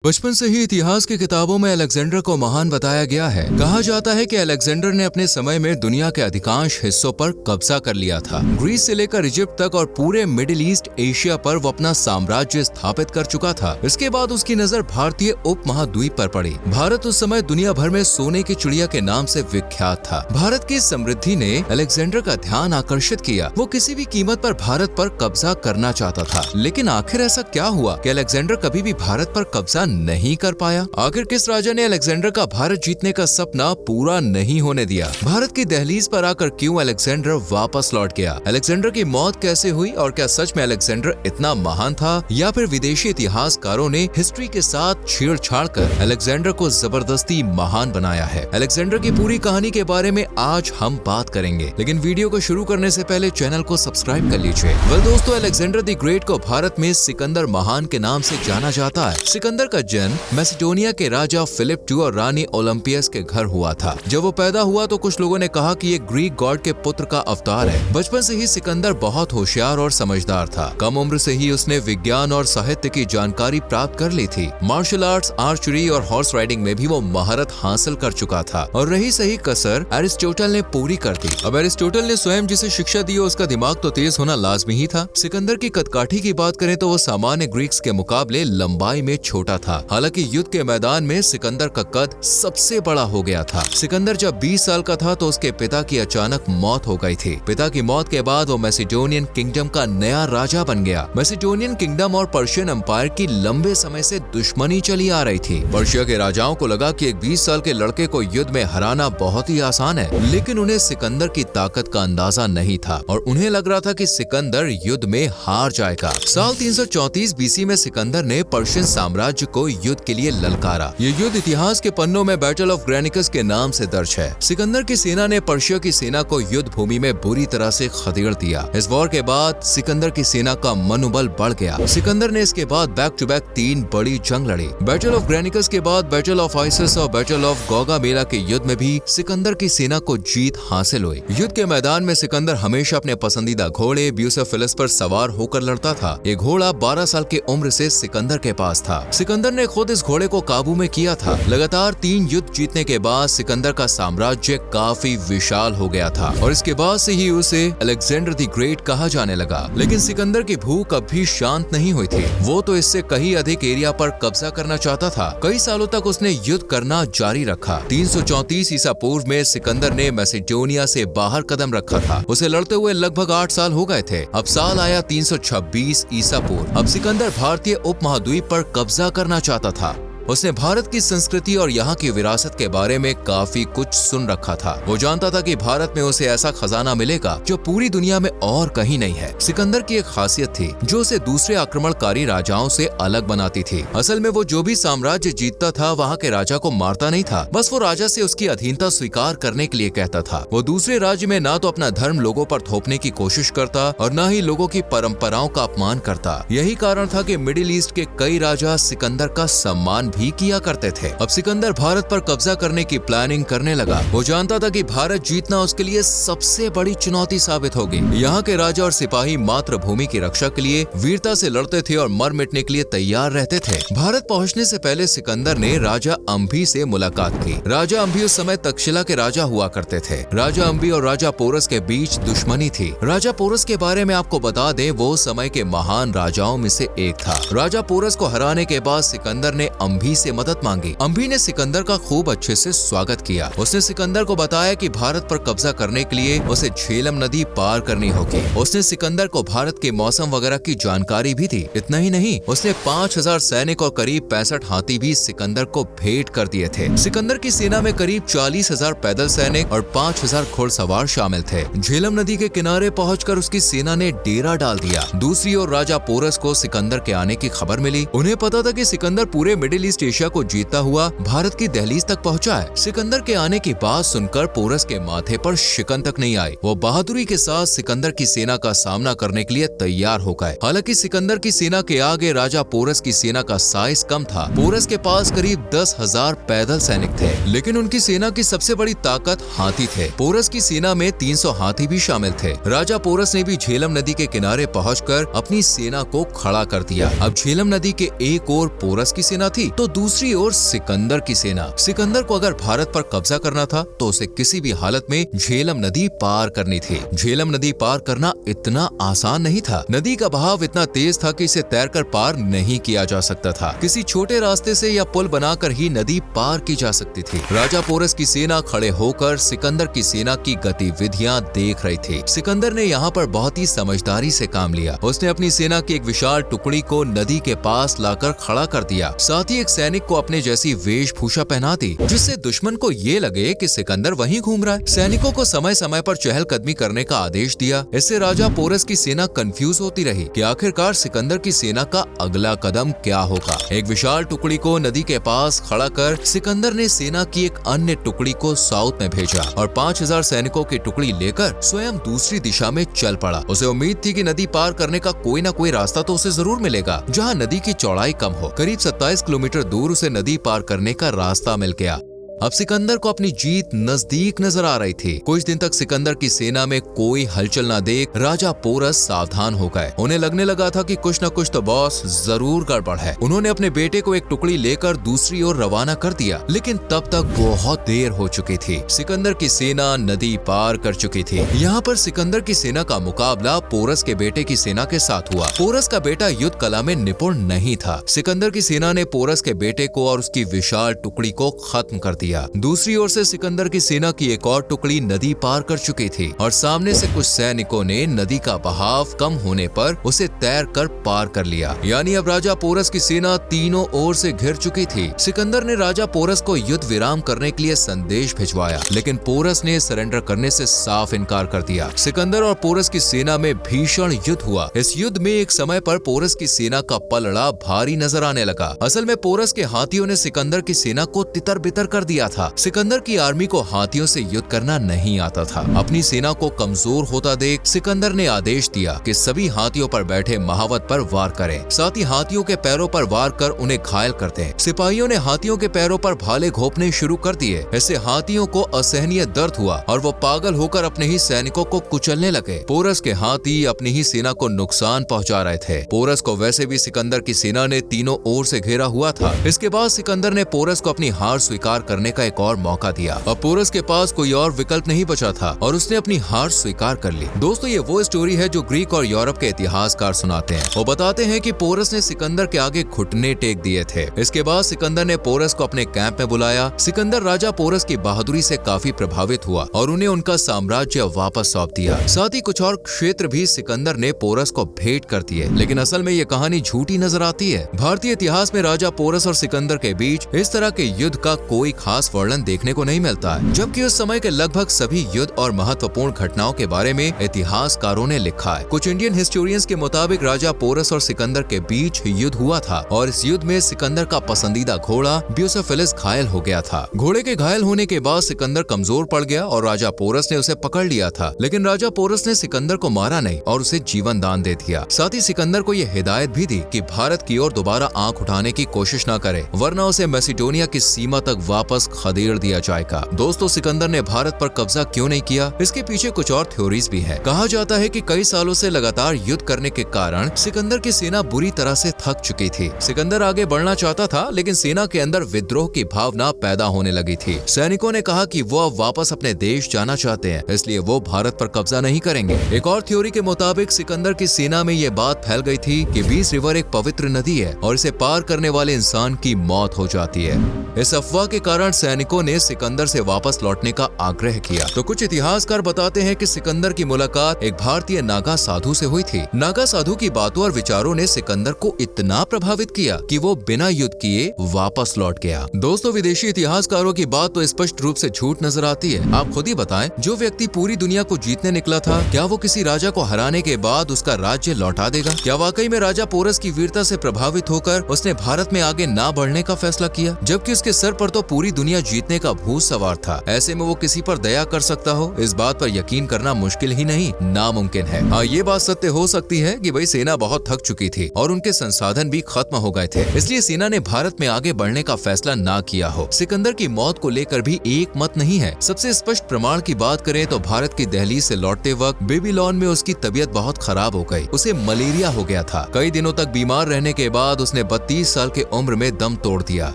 बचपन से ही इतिहास की किताबों में अलेक्जेंडर को महान बताया गया है। कहा जाता है कि अलेक्जेंडर ने अपने समय में दुनिया के अधिकांश हिस्सों पर कब्जा कर लिया था। ग्रीस से लेकर इजिप्ट तक और पूरे मिडिल ईस्ट एशिया पर वो अपना साम्राज्य स्थापित कर चुका था। इसके बाद उसकी नजर भारतीय उप महाद्वीप पर पड़ी। भारत उस समय दुनिया भर में सोने की चिड़िया के नाम से विख्यात था। भारत की समृद्धि ने अलेक्जेंडर का ध्यान आकर्षित किया। वो किसी भी कीमत पर भारत पर कब्जा करना चाहता था। लेकिन आखिर ऐसा क्या हुआ कि अलेक्जेंडर कभी भी भारत पर कब्जा नहीं कर पाया? आखिर किस राजा ने अलेक्जेंडर का भारत जीतने का सपना पूरा नहीं होने दिया? भारत की दहलीज पर आकर क्यों अलेक्जेंडर वापस लौट गया? अलेक्जेंडर की मौत कैसे हुई और क्या सच में अलेक्जेंडर इतना महान था या फिर विदेशी इतिहासकारों ने हिस्ट्री के साथ छेड़छाड़ कर अलेक्जेंडर को जबरदस्ती महान बनाया है? अलेक्जेंडर की पूरी कहानी के बारे में आज हम बात करेंगे, लेकिन वीडियो को शुरू करने से पहले चैनल को सब्सक्राइब कर लीजिए। वेल दोस्तों, अलेक्जेंडर द ग्रेट को भारत में सिकंदर महान के नाम से जाना जाता है। सिकंदर का जन्म मैसिडोनिया के राजा फिलिप II और रानी ओलंपियस के घर हुआ था। जब वो पैदा हुआ तो कुछ लोगों ने कहा कि ये ग्रीक गॉड के पुत्र का अवतार है। बचपन से ही सिकंदर बहुत होशियार और समझदार था। कम उम्र से ही उसने विज्ञान और साहित्य की जानकारी प्राप्त कर ली थी। मार्शल आर्ट्स, आर्चरी और हॉर्स राइडिंग में भी वो महारत हासिल कर चुका था और रही सही कसर एरिस्टोटल ने पूरी कर दी। अब एरिस्टोटल ने स्वयं जिसे शिक्षा दी उसका दिमाग तो तेज होना लाजमी ही था। सिकंदर की कदकाठी की बात करें तो वो सामान्य ग्रीक्स के मुकाबले लंबाई में छोटा था। हालांकि युद्ध के मैदान में सिकंदर का कद सबसे बड़ा हो गया था। सिकंदर जब 20 साल का था तो उसके पिता की अचानक मौत हो गई थी। पिता की मौत के बाद वो मैसिडोनियन किंगडम का नया राजा बन गया। मैसिडोनियन किंगडम और पर्शियन एम्पायर की लंबे समय से दुश्मनी चली आ रही थी। पर्शिया के राजाओं को लगा कि एक 20 साल के लड़के को युद्ध में हराना बहुत ही आसान है, लेकिन उन्हें सिकंदर की ताकत का अंदाजा नहीं था और उन्हें लग रहा था कि सिकंदर युद्ध में हार जाएगा। साल 334 BC में सिकंदर ने पर्शियन साम्राज्य को युद्ध के लिए ललकारा। ये युद्ध इतिहास के पन्नों में बैटल ऑफ ग्रेनिकस के नाम से दर्ज है। सिकंदर की सेना ने पर्शिया की सेना को युद्ध भूमि में बुरी तरह से खदेड़ दिया। इस वॉर के बाद सिकंदर की सेना का मनोबल बढ़ गया। सिकंदर ने इसके बाद बैक टू बैक 3 बड़ी जंग लड़ी। बैटल ऑफ ग्रेनिकस के बाद बैटल ऑफ आइसिस और बैटल ऑफ गौगामेला के युद्ध में भी सिकंदर की सेना को जीत हासिल हुई। युद्ध के मैदान में सिकंदर हमेशा अपने पसंदीदा घोड़े ब्यूसेफिलस पर सवार होकर लड़ता था। ये घोड़ा 12 साल की उम्र से सिकंदर के पास था। सिकंदर ने खुद इस घोड़े को काबू में किया था। लगातार 3 युद्ध जीतने के बाद सिकंदर का साम्राज्य काफी विशाल हो गया था और इसके बाद से ही उसे अलेक्जेंडर द ग्रेट कहा जाने लगा। लेकिन सिकंदर की भूख अब भी शांत नहीं हुई थी। वो तो इससे कहीं अधिक एरिया पर कब्जा करना चाहता था। कई सालों तक उसने युद्ध करना जारी रखा। 334 ईसा पूर्व में सिकंदर ने मैसिडोनिया से बाहर कदम रखा था। उसे लड़ते हुए लगभग 8 साल हो गए थे। अब साल आया 326 ईसा पूर्व। अब सिकंदर भारतीय उपमहाद्वीप पर कब्जा करना चाहता था। उसने भारत की संस्कृति और यहाँ की विरासत के बारे में काफी कुछ सुन रखा था। वो जानता था कि भारत में उसे ऐसा खजाना मिलेगा जो पूरी दुनिया में और कहीं नहीं है। सिकंदर की एक खासियत थी जो उसे दूसरे आक्रमणकारी राजाओं से अलग बनाती थी। असल में वो जो भी साम्राज्य जीतता था वहाँ के राजा को मारता नहीं था, बस वो राजा से उसकी अधीनता स्वीकार करने के लिए कहता था। वो दूसरे राज्य में ना तो अपना धर्म लोगों पर थोपने की कोशिश करता और न ही लोगों की परंपराओं का अपमान करता। यही कारण था कि मिडिल ईस्ट के कई राजा सिकंदर का सम्मान भी किया करते थे। अब सिकंदर भारत पर कब्जा करने की प्लानिंग करने लगा। वो जानता था कि भारत जीतना उसके लिए सबसे बड़ी चुनौती साबित होगी। यहाँ के राजा और सिपाही मातृभूमि की रक्षा के लिए वीरता से लड़ते थे और मर मिटने के लिए तैयार रहते थे। भारत पहुँचने से पहले सिकंदर ने राजा अंभी से मुलाकात की। राजा अंभी उस समय तक्षशिला के राजा हुआ करते थे। राजा अंभी और राजा पोरस के बीच दुश्मनी थी। राजा पोरस के बारे में आपको बता दें, वो समय के महान राजाओं में से एक था। राजा पोरस को हराने के बाद सिकंदर ने अंभी से मदद मांगी। अंभी ने सिकंदर का खूब अच्छे से स्वागत किया। उसने सिकंदर को बताया कि भारत पर कब्जा करने के लिए उसे झेलम नदी पार करनी होगी। उसने सिकंदर को भारत के मौसम वगैरह की जानकारी भी दी। इतना ही नहीं, उसने 5000 सैनिक और करीब 65 हाथी भी सिकंदर को भेंट कर दिए थे। सिकंदर की सेना में करीब 40,000 पैदल सैनिक और 5000 घुड़सवार शामिल थे। झेलम नदी के किनारे पहुंचकर उसकी सेना ने डेरा डाल दिया। दूसरी ओर राजा पोरस को सिकंदर के आने की खबर मिली। उन्हें पता था कि सिकंदर पूरे मिडिल ईस्ट एशिया को जीतता हुआ भारत की दहलीज तक पहुंचा है। सिकंदर के आने की बात सुनकर पोरस के माथे पर शिकन तक नहीं आई। वो बहादुरी के साथ सिकंदर की सेना का सामना करने के लिए तैयार हो गए। हालांकि सिकंदर की सेना के आगे राजा पोरस की सेना का साइज कम था। पोरस के पास करीब 10,000 पैदल सैनिक थे, लेकिन उनकी सेना की सबसे बड़ी ताकत हाथी थे। पोरस की सेना में 300 हाथी भी शामिल थे। राजा पोरस ने भी झेलम नदी के किनारे पहुंचकर अपनी सेना को खड़ा कर दिया। अब झेलम नदी के एक ओर पोरस की सेना थी तो दूसरी ओर सिकंदर की सेना। सिकंदर को अगर भारत पर कब्जा करना था तो उसे किसी भी हालत में झेलम नदी पार करनी थी। झेलम नदी पार करना इतना आसान नहीं था। नदी का बहाव इतना तेज था कि इसे तैरकर पार नहीं किया जा सकता था। किसी छोटे रास्ते से या पुल बनाकर ही नदी पार की जा सकती थी। राजा पोरस की सेना खड़े होकर सिकंदर की सेना की गतिविधियां देख रही थी। सिकंदर ने यहाँ पर बहुत ही समझदारी से काम लिया। उसने अपनी सेना की एक विशाल टुकड़ी को नदी के पास लाकर खड़ा कर दिया। साथ ही एक सैनिक को अपने जैसी वेशभूषा पहना दी, जिससे दुश्मन को ये लगे कि सिकंदर वहीं घूम रहा है। सैनिकों को समय समय पर चहलकदमी करने का आदेश दिया। इससे राजा पोरस की सेना कंफ्यूज होती रही कि आखिरकार सिकंदर की सेना का अगला कदम क्या होगा। एक विशाल टुकड़ी को नदी के पास खड़ा कर सिकंदर ने सेना की एक अन्य टुकड़ी को साउथ में भेजा और 5000 सैनिकों की टुकड़ी लेकर स्वयं दूसरी दिशा में चल पड़ा। उसे उम्मीद थी कि नदी पार करने का कोई न कोई रास्ता तो उसे जरूर मिलेगा, जहां नदी की चौड़ाई कम हो। करीब 27 किलोमीटर दूर उसे नदी पार करने का रास्ता मिल गया। अब सिकंदर को अपनी जीत नजदीक नजर आ रही थी। कुछ दिन तक सिकंदर की सेना में कोई हलचल न देख राजा पोरस सावधान हो गए। उन्हें लगने लगा था कि कुछ न कुछ तो बॉस जरूर गड़बड़ है। उन्होंने अपने बेटे को एक टुकड़ी लेकर दूसरी ओर रवाना कर दिया, लेकिन तब तक बहुत देर हो चुकी थी। सिकंदर की सेना नदी पार कर चुकी थी। यहाँ पर सिकंदर की सेना का मुकाबला पोरस के बेटे की सेना के साथ हुआ। पोरस का बेटा युद्ध कला में निपुण नहीं था। सिकंदर की सेना ने पोरस के बेटे को और उसकी विशाल टुकड़ी को खत्म कर दिया। दूसरी ओर से सिकंदर की सेना की एक और टुकड़ी नदी पार कर चुकी थी और सामने से कुछ सैनिकों ने नदी का बहाव कम होने पर उसे तैर कर पार कर लिया। यानी अब राजा पोरस की सेना तीनों ओर से घिर चुकी थी। सिकंदर ने राजा पोरस को युद्ध विराम करने के लिए संदेश भिजवाया, लेकिन पोरस ने सरेंडर करने से साफ इनकार कर दिया। सिकंदर और पोरस की सेना में भीषण युद्ध हुआ। इस युद्ध में एक समय पर पोरस की सेना का पलड़ा भारी नजर आने लगा। असल में पोरस के हाथियों ने सिकंदर की सेना को तितर बितर कर दिया था। सिकंदर की आर्मी को हाथियों से युद्ध करना नहीं आता था। अपनी सेना को कमजोर होता देख सिकंदर ने आदेश दिया कि सभी हाथियों पर बैठे महावत पर वार करें। साथ ही हाथियों के पैरों पर वार कर उन्हें घायल कर दें। सिपाहियों ने हाथियों के पैरों पर भाले घोंपने शुरू कर दिए। इससे हाथियों को असहनीय दर्द हुआ और वो पागल होकर अपने ही सैनिकों को कुचलने लगे। पोरस के हाथी अपनी ही सेना को नुकसान पहुंचा रहे थे। पोरस को वैसे भी सिकंदर की सेना ने तीनों ओर से घेरा हुआ था। इसके बाद सिकंदर ने पोरस को अपनी हार स्वीकार करने का एक और मौका दिया। अब पोरस के पास कोई और विकल्प नहीं बचा था और उसने अपनी हार स्वीकार कर ली। दोस्तों, ये वो स्टोरी है जो ग्रीक और यूरोप के इतिहासकार सुनाते हैं। वो बताते हैं कि पोरस ने सिकंदर के आगे घुटने टेक दिए थे। इसके बाद सिकंदर ने पोरस को अपने कैंप में बुलाया। सिकंदर राजा पोरस की बहादुरी से काफी प्रभावित हुआ और उन्हें उनका साम्राज्य वापस सौंप दिया। साथ ही कुछ और क्षेत्र भी सिकंदर ने पोरस को भेंट कर दिए। लेकिन असल में ये कहानी झूठी नजर आती है। भारतीय इतिहास में राजा पोरस और सिकंदर के बीच इस तरह के युद्ध का कोई खास वर्णन देखने को नहीं मिलता है, जबकि उस समय के लगभग सभी युद्ध और महत्वपूर्ण घटनाओं के बारे में इतिहासकारों ने लिखा है। कुछ इंडियन हिस्टोरियंस के मुताबिक राजा पोरस और सिकंदर के बीच युद्ध हुआ था और इस युद्ध में सिकंदर का पसंदीदा घोड़ा ब्यूसेफिलस घायल हो गया था। घोड़े के घायल होने के बाद सिकंदर कमजोर पड़ गया और राजा पोरस ने उसे पकड़ लिया था, लेकिन राजा पोरस ने सिकंदर को मारा नहीं और उसे जीवन दान दे दिया। साथ ही सिकंदर को यह हिदायत भी दी कि भारत की ओर दोबारा आंख उठाने की कोशिश न करे, वरना उसे मैसिडोनिया की सीमा तक वापस खदेड़ दिया जाएगा। दोस्तों, सिकंदर ने भारत पर कब्जा क्यों नहीं किया, इसके पीछे कुछ और थ्योरीज भी हैं। कहा जाता है कि कई सालों से लगातार युद्ध करने के कारण सिकंदर की सेना बुरी तरह से थक चुकी थी। सिकंदर आगे बढ़ना चाहता था, लेकिन सेना के अंदर विद्रोह की भावना पैदा होने लगी थी। सैनिकों ने कहा कि वो अब वापस अपने देश जाना चाहते हैं, इसलिए वो भारत पर कब्जा नहीं करेंगे। एक और थ्योरी के मुताबिक सिकंदर की सेना में ये बात फैल गई थी कि बीस रिवर एक पवित्र नदी है और इसे पार करने वाले इंसान की मौत हो जाती है। इस अफवाह के कारण सैनिकों ने सिकंदर से वापस लौटने का आग्रह किया। तो कुछ इतिहासकार बताते हैं कि सिकंदर की मुलाकात एक भारतीय नागा साधु से हुई थी। नागा साधु की बातों और विचारों ने सिकंदर को इतना प्रभावित किया कि वो बिना युद्ध किए वापस लौट गया। दोस्तों, विदेशी इतिहासकारों की बात तो स्पष्ट रूप से झूठ नजर आती है। आप खुद ही बताएं, जो व्यक्ति पूरी दुनिया को जीतने निकला था, क्या वो किसी राजा को हराने के बाद उसका राज्य लौटा देगा? क्या वाकई में राजा पोरस की वीरता से प्रभावित होकर उसने भारत में आगे ना बढ़ने का फैसला किया, जबकि उसके सर पर तो पूरी दुनिया जीतने का भूत सवार था। ऐसे में वो किसी पर दया कर सकता हो, इस बात पर यकीन करना मुश्किल ही नहीं, नामुमकिन है। हाँ, ये बात सत्य हो सकती है कि भाई सेना बहुत थक चुकी थी और उनके संसाधन भी खत्म हो गए थे, इसलिए सेना ने भारत में आगे बढ़ने का फैसला ना किया हो। सिकंदर की मौत को लेकर भी एक मत नहीं है। सबसे स्पष्ट प्रमाण की बात करें तो भारत की दहलीज से लौटते वक्त बेबीलोन में उसकी तबीयत बहुत खराब हो गई। उसे मलेरिया हो गया था। कई दिनों तक बीमार रहने के बाद उसने 32 साल के उम्र में दम तोड़ दिया।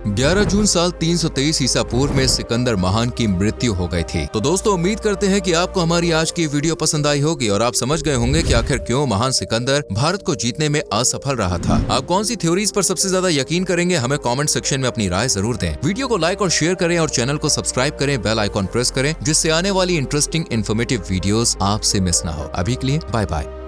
11 जून साल 323 ईसा पूर्व में सिकंदर महान की मृत्यु हो गई थी। तो दोस्तों, उम्मीद करते हैं कि आपको हमारी आज की वीडियो पसंद आई होगी और आप समझ गए होंगे कि आखिर क्यों महान सिकंदर भारत को जीतने में असफल रहा था। आप कौन सी थ्योरीज पर सबसे ज्यादा यकीन करेंगे, हमें कमेंट सेक्शन में अपनी राय जरूर दें। वीडियो को लाइक और शेयर करें और चैनल को सब्सक्राइब करें, बेल आइकॉन प्रेस करें, जिससे आने वाली इंटरेस्टिंग इन्फॉर्मेटिव वीडियोस आपसे मिस ना हो। अभी के लिए बाय बाय।